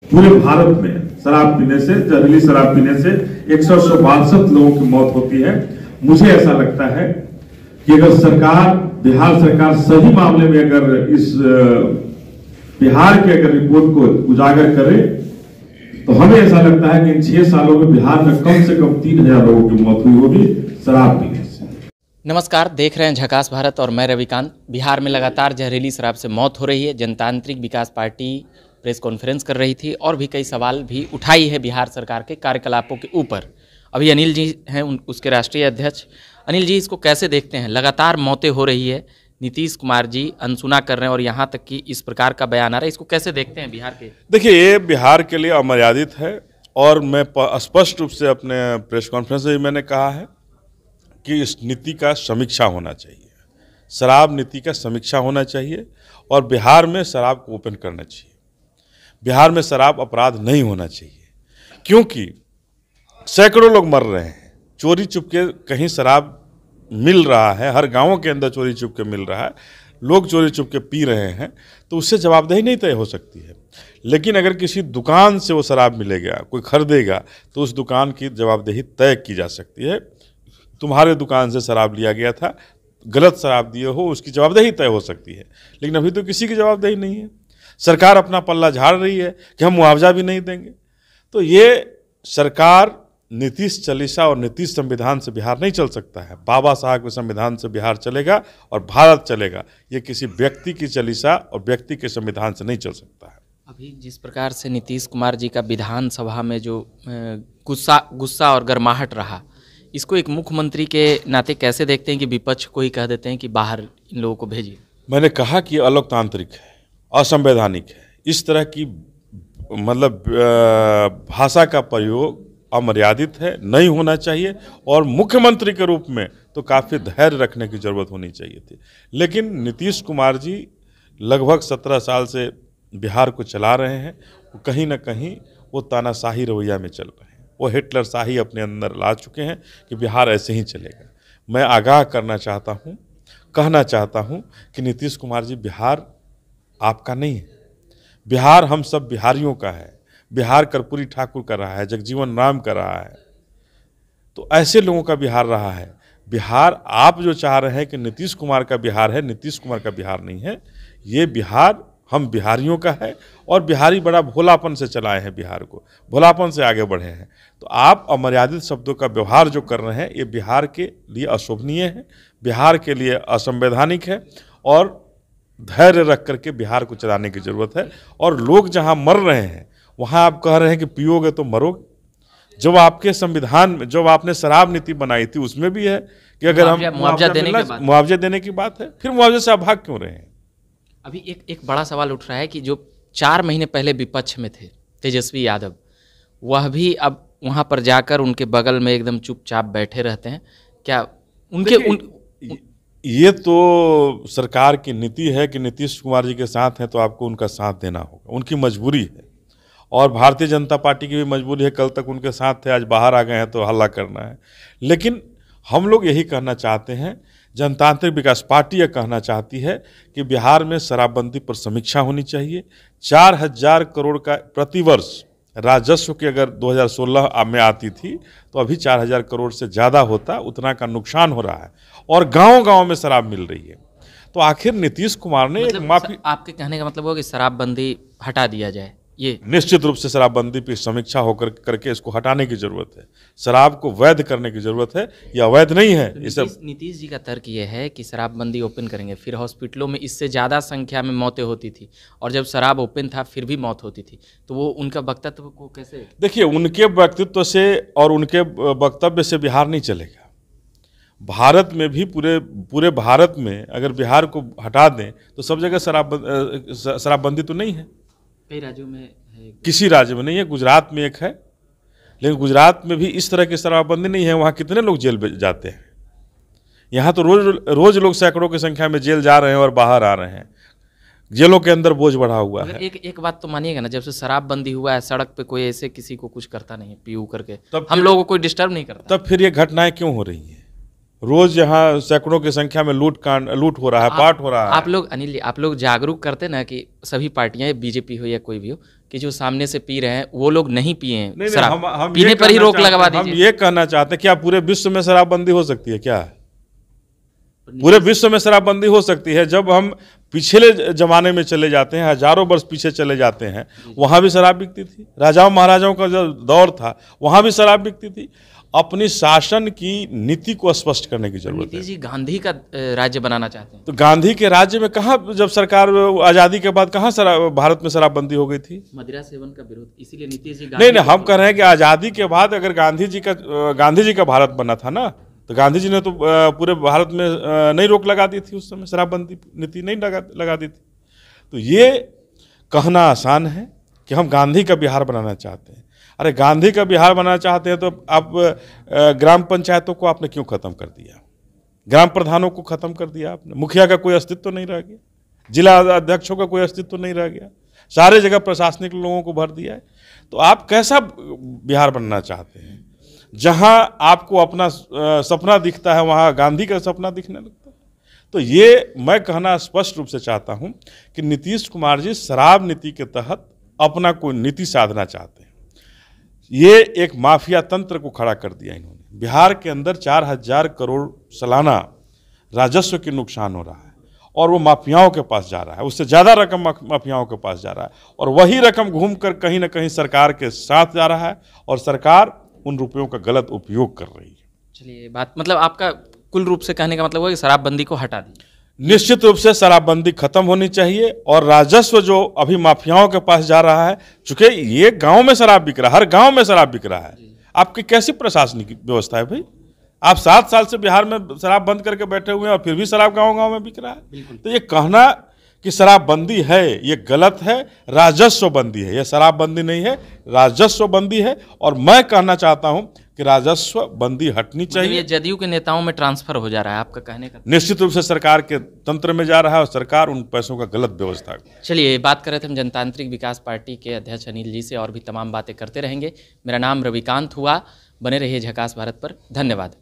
पूरे भारत में शराब पीने से, जहरीली शराब पीने से 162 लोगों की मौत होती है। मुझे ऐसा लगता है कि अगर बिहार सरकार सही मामले में अगर इस बिहार के अगर रिपोर्ट को उजागर करे तो हमें ऐसा लगता है कि इन 6 सालों में बिहार में कम से कम 3000 लोगों की मौत हुई होगी शराब पीने से। नमस्कार, देख रहे हैं झकास भारत और मैं रविकांत। बिहार में लगातार जहरीली शराब से मौत हो रही है। जनतांत्रिक विकास पार्टी प्रेस कॉन्फ्रेंस कर रही थी और भी कई सवाल भी उठाई है बिहार सरकार के कार्यकलापों के ऊपर। अभी अनिल जी हैं उसके राष्ट्रीय अध्यक्ष। अनिल जी, इसको कैसे देखते हैं? लगातार मौतें हो रही है, नीतीश कुमार जी अनसुना कर रहे हैं और यहाँ तक कि इस प्रकार का बयान आ रहा है, इसको कैसे देखते हैं बिहार के? देखिए, ये बिहार के लिए अमर्यादित है और मैं स्पष्ट रूप से अपने प्रेस कॉन्फ्रेंस में मैंने कहा है कि इस नीति का समीक्षा होना चाहिए, शराब नीति का समीक्षा होना चाहिए और बिहार में शराब को ओपन करना चाहिए। बिहार में शराब अपराध नहीं होना चाहिए, क्योंकि सैकड़ों लोग मर रहे हैं। चोरी चुपके कहीं शराब मिल रहा है, हर गांवों के अंदर चोरी चुपके मिल रहा है, लोग चोरी चुपके पी रहे हैं, तो उससे जवाबदेही नहीं तय हो सकती है। लेकिन अगर किसी दुकान से वो शराब मिलेगा, कोई खरीदेगा, तो उस दुकान की जवाबदेही तय की जा सकती है। तुम्हारे दुकान से शराब लिया गया था, गलत शराब दिए हो, उसकी जवाबदेही तय हो सकती है। लेकिन अभी तो किसी की जवाबदेही नहीं है। सरकार अपना पल्ला झाड़ रही है कि हम मुआवजा भी नहीं देंगे। तो ये सरकार नीतीश चालीसा और नीतीश संविधान से बिहार नहीं चल सकता है। बाबा साहब के संविधान से बिहार चलेगा और भारत चलेगा। ये किसी व्यक्ति की चालीसा और व्यक्ति के संविधान से नहीं चल सकता है। अभी जिस प्रकार से नीतीश कुमार जी का विधानसभा में जो गुस्सा और गर्माहट रहा, इसको एक मुख्यमंत्री के नाते कैसे देखते हैं कि विपक्ष को ही कह देते हैं कि बाहर इन लोगों को भेजिए? मैंने कहा कि अलोकतांत्रिक है, असंवैधानिक है। इस तरह की भाषा का प्रयोग अमर्यादित है, नहीं होना चाहिए और मुख्यमंत्री के रूप में तो काफ़ी धैर्य रखने की ज़रूरत होनी चाहिए थी। लेकिन नीतीश कुमार जी लगभग 17 साल से बिहार को चला रहे हैं। कहीं ना कहीं वो तानाशाही रवैया में चल रहे हैं, वो हिटलर शाही अपने अंदर ला चुके हैं कि बिहार ऐसे ही चलेगा। मैं आगाह करना चाहता हूँ, कहना चाहता हूँ कि नीतीश कुमार जी, बिहार आपका नहीं है, बिहार हम सब बिहारियों का है। बिहार कर्पूरी ठाकुर का रहा है, जगजीवन राम का रहा है, तो ऐसे लोगों का बिहार रहा है। बिहार आप जो चाह रहे हैं कि नीतीश कुमार का बिहार है, नीतीश कुमार का बिहार नहीं है। ये बिहार हम बिहारियों का है और बिहारी बड़ा भोलापन से चलाए हैं बिहार को, भोलापन से आगे बढ़े हैं। तो आप अमर्यादित शब्दों का व्यवहार जो कर रहे हैं, ये बिहार के लिए अशोभनीय है, बिहार के लिए असंवैधानिक है और धैर्य रख करके बिहार को चलाने की ज़रूरत है। और लोग जहाँ मर रहे हैं वहाँ आप कह रहे हैं कि पियोगे तो मरोगे। जब आपके संविधान में जब आपने शराब नीति बनाई थी, उसमें भी है कि अगर हम मुआवजा देने की बात है, फिर मुआवजे से आप भाग क्यों रहे हैं? अभी एक बड़ा सवाल उठ रहा है कि जो 4 महीने पहले विपक्ष में थे तेजस्वी यादव, वह भी अब वहाँ पर जाकर उनके बगल में एकदम चुपचाप बैठे रहते हैं। क्या ये तो सरकार की नीति है कि नीतीश कुमार जी के साथ हैं तो आपको उनका साथ देना होगा, उनकी मजबूरी है। और भारतीय जनता पार्टी की भी मजबूरी है, कल तक उनके साथ थे, आज बाहर आ गए हैं तो हल्ला करना है। लेकिन हम लोग यही कहना चाहते हैं, जनतांत्रिक विकास पार्टी यह कहना चाहती है कि बिहार में शराबबंदी पर समीक्षा होनी चाहिए। 4000 करोड़ का प्रतिवर्ष राजस्व की अगर 2016 में आती थी तो अभी 4000 करोड़ से ज़्यादा होता, उतना का नुकसान हो रहा है और गांव-गांव में शराब मिल रही है। तो आखिर नीतीश कुमार ने एक माफी, आपके कहने का मतलब होगा कि शराबबंदी हटा दिया जाए? ये निश्चित रूप से शराबबंदी पर समीक्षा होकर करके इसको हटाने की जरूरत है, शराब को वैध करने की जरूरत है। ये अवैध नहीं है। नीतीश जी का तर्क ये है कि शराबबंदी ओपन करेंगे, फिर हॉस्पिटलों में इससे ज़्यादा संख्या में मौतें होती थी और जब शराब ओपन था फिर भी मौत होती थी। तो वो उनका वक्तव्य को कैसे? देखिए, उनके व्यक्तित्व से और उनके वक्तव्य से बिहार नहीं चलेगा। भारत में भी पूरे भारत में अगर बिहार को हटा दें तो सब जगह शराबबंदी तो नहीं है। कई राज्यों में है, किसी राज्य में नहीं है। गुजरात में एक है, लेकिन गुजरात में भी इस तरह की शराबबंदी नहीं है। वहाँ कितने लोग जेल जाते हैं? यहाँ तो रोज लोग सैकड़ों की संख्या में जेल जा रहे हैं और बाहर आ रहे हैं। जेलों के अंदर बोझ बढ़ा हुआ है। एक बात तो मानिएगा ना, जब से शराबबंदी हुआ है सड़क पे कोई ऐसे किसी को कुछ करता नहीं है पीऊ करके, तब हम लोगों को कोई डिस्टर्ब नहीं करता। तब फिर ये घटनाएं क्यों हो रही हैं? रोज यहाँ सैकड़ों की संख्या में लूट हो रहा है, पाट हो रहा है। आप लोग, अनिल जी, आप लोग जागरूक करते ना कि सभी पार्टियां, बीजेपी हो या कोई भी हो, कि जो सामने से पी रहे हैं वो लोग नहीं पिए हैं नहीं, शराब, हम पीने पर ही रोक लगवा हम दीजिए। ये कहना चाहते हैं, क्या पूरे विश्व में शराबबंदी हो सकती है? क्या पूरे विश्व में शराबबंदी हो सकती है? जब हम पिछले जमाने में चले जाते हैं, हजारों वर्ष पीछे चले जाते हैं, वहां भी शराब बिकती थी। राजाओं महाराजाओं का जो दौर था वहां भी शराब बिकती थी। अपनी शासन की नीति को स्पष्ट करने की जरूरत है। नीतीश जी गांधी का राज्य बनाना चाहते हैं। तो गांधी के राज्य में कहाँ, जब सरकार आजादी के बाद कहाँ भारत में शराबबंदी हो गई थी? मदिरा सेवन का विरोध, इसीलिए नीतीश जी नहीं, हम कह रहे हैं कि आजादी के बाद अगर गांधी जी का भारत बना था ना, तो गांधी जी ने तो पूरे भारत में नहीं रोक लगा दी थी, उस समय शराबबंदी नीति नहीं लगा दी थी। तो ये कहना आसान है कि हम गांधी का बिहार बनाना चाहते हैं। अरे गांधी का बिहार बनाना चाहते हैं तो आप ग्राम पंचायतों को आपने क्यों खत्म कर दिया? ग्राम प्रधानों को खत्म कर दिया आपने। मुखिया का कोई अस्तित्व तो नहीं रह गया, जिला अध्यक्षों का कोई अस्तित्व तो नहीं रह गया, सारे जगह प्रशासनिक लोगों को भर दिया है। तो आप कैसा बिहार बनना चाहते हैं? जहां आपको अपना सपना दिखता है वहां गांधी का सपना दिखने लगता है। तो ये मैं कहना स्पष्ट रूप से चाहता हूं कि नीतीश कुमार जी शराब नीति के तहत अपना कोई नीति साधना चाहते हैं। ये एक माफिया तंत्र को खड़ा कर दिया इन्होंने। बिहार के अंदर 4000 करोड़ सालाना राजस्व की नुकसान हो रहा है और वो माफियाओं के पास जा रहा है, उससे ज़्यादा रकम माफियाओं के पास जा रहा है और वही रकम घूमकर कहीं ना कहीं सरकार के साथ जा रहा है और सरकार उन रुपयों का गलत उपयोग कर रही है। चलिए, बात मतलब आपका कुल रूप से कहने का मतलब है कि शराबबंदी को हटा दी। निश्चित रूप से शराबबंदी खत्म होनी चाहिए और राजस्व जो अभी माफियाओं के पास जा रहा है, चूंकि ये गांव में शराब बिक रहा है, हर गांव में शराब बिक रहा है, आपकी कैसी प्रशासनिक व्यवस्था है भाई? आप 7 साल से बिहार में शराब बंद करके बैठे हुए हैं और फिर भी शराब गांव-गांव में बिक रहा है। तो ये कहना कि शराबबंदी है ये गलत है। राजस्व बंदी है, ये शराबबंदी नहीं है, राजस्व बंदी है। और मैं कहना चाहता हूं कि राजस्व बंदी हटनी चाहिए। ये जदयू के नेताओं में ट्रांसफर हो जा रहा है, आपका कहने का? निश्चित रूप से सरकार के तंत्र में जा रहा है और सरकार उन पैसों का गलत व्यवस्था। चलिए, बात कर रहे थे हम जनतांत्रिक विकास पार्टी के अध्यक्ष अनिल जी से, और भी तमाम बातें करते रहेंगे। मेरा नाम रविकांत हुआ। बने रहिए झकास भारत पर। धन्यवाद।